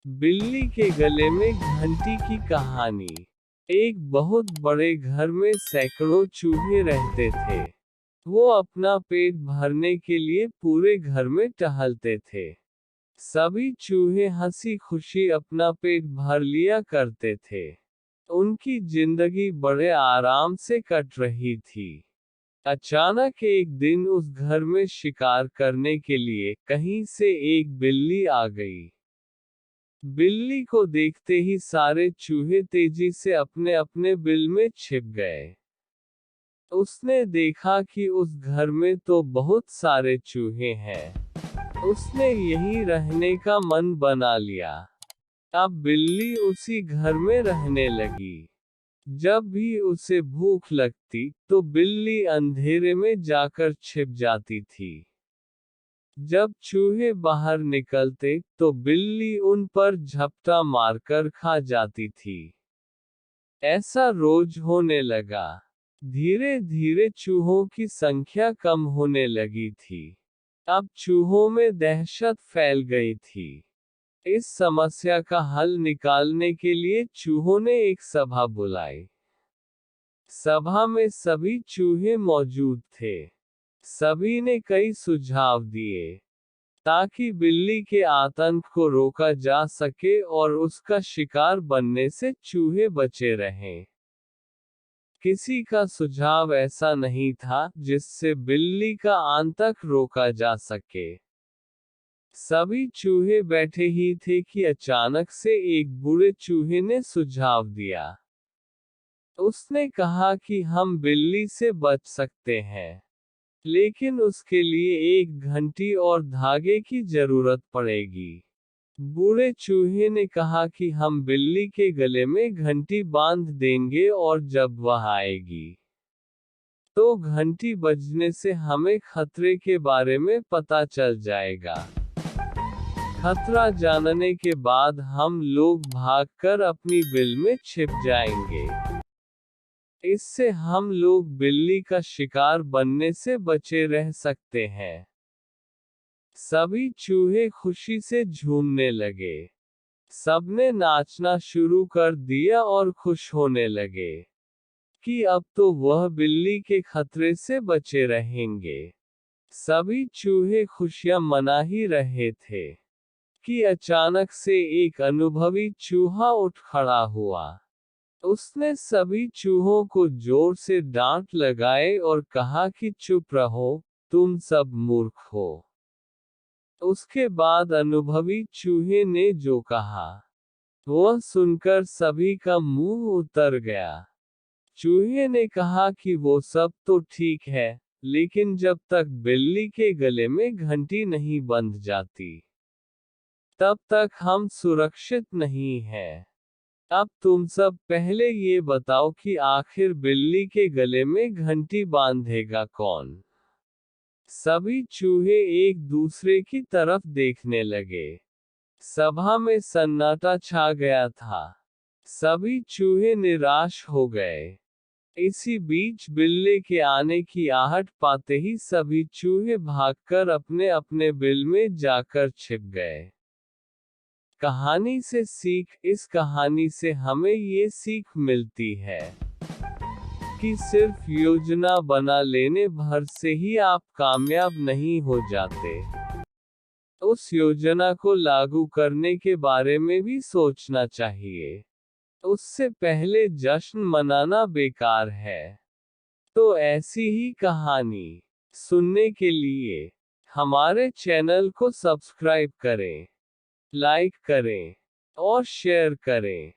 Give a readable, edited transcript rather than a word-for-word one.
बिल्ली के गले में घंटी की कहानी। एक बहुत बड़े घर में सैकड़ों चूहे रहते थे। वो अपना पेट भरने के लिए पूरे घर में टहलते थे। सभी चूहे हंसी खुशी अपना पेट भर लिया करते थे। उनकी जिंदगी बड़े आराम से कट रही थी। अचानक एक दिन उस घर में शिकार करने के लिए कहीं से एक बिल्ली आ गई। बिल्ली को देखते ही सारे चूहे तेजी से अपने अपने बिल में छिप गए। उसने देखा कि उस घर में तो बहुत सारे चूहे हैं। उसने यहीं रहने का मन बना लिया। अब बिल्ली उसी घर में रहने लगी। जब भी उसे भूख लगती तो बिल्ली अंधेरे में जाकर छिप जाती थी। जब चूहे बाहर निकलते तो बिल्ली उन पर झपटा मारकर खा जाती थी। ऐसा रोज होने लगा। धीरे धीरे चूहों की संख्या कम होने लगी थी। अब चूहों में दहशत फैल गई थी। इस समस्या का हल निकालने के लिए चूहों ने एक सभा बुलाई। सभा में सभी चूहे मौजूद थे। सभी ने कई सुझाव दिए ताकि बिल्ली के आतंक को रोका जा सके और उसका शिकार बनने से चूहे बचे रहें। किसी का सुझाव ऐसा नहीं था जिससे बिल्ली का आतंक रोका जा सके। सभी चूहे बैठे ही थे कि अचानक से एक बूढ़े चूहे ने सुझाव दिया। उसने कहा कि हम बिल्ली से बच सकते हैं, लेकिन उसके लिए एक घंटी और धागे की जरूरत पड़ेगी। बूढ़े चूहे ने कहा कि हम बिल्ली के गले में घंटी बांध देंगे और जब वह आएगी तो घंटी बजने से हमें खतरे के बारे में पता चल जाएगा। खतरा जानने के बाद हम लोग भागकर अपनी बिल में छिप जाएंगे। इससे हम लोग बिल्ली का शिकार बनने से बचे रह सकते हैं। सभी चूहे खुशी से झूमने लगे। सबने नाचना शुरू कर दिया और खुश होने लगे कि अब तो वह बिल्ली के खतरे से बचे रहेंगे। सभी चूहे खुशियां मना ही रहे थे कि अचानक से एक अनुभवी चूहा उठ खड़ा हुआ। उसने सभी चूहों को जोर से डांट लगाए और कहा कि चुप रहो, तुम सब मूर्ख हो। उसके बाद अनुभवी चूहे ने जो कहा वह सुनकर सभी का मुंह उतर गया। चूहे ने कहा कि वो सब तो ठीक है, लेकिन जब तक बिल्ली के गले में घंटी नहीं बंध जाती तब तक हम सुरक्षित नहीं हैं। अब तुम सब पहले ये बताओ कि आखिर बिल्ली के गले में घंटी बांधेगा कौन? सभी चूहे एक दूसरे की तरफ देखने लगे। सभा में सन्नाटा छा गया था। सभी चूहे निराश हो गए। इसी बीच बिल्ली के आने की आहट पाते ही सभी चूहे भागकर अपने अपने बिल में जाकर छिप गए। कहानी से सीख। इस कहानी से हमें ये सीख मिलती है कि सिर्फ योजना बना लेने भर से ही आप कामयाब नहीं हो जाते। उस योजना को लागू करने के बारे में भी सोचना चाहिए। उससे पहले जश्न मनाना बेकार है। तो ऐसी ही कहानी सुनने के लिए हमारे चैनल को सब्सक्राइब करें, लाइक करें और शेयर करें।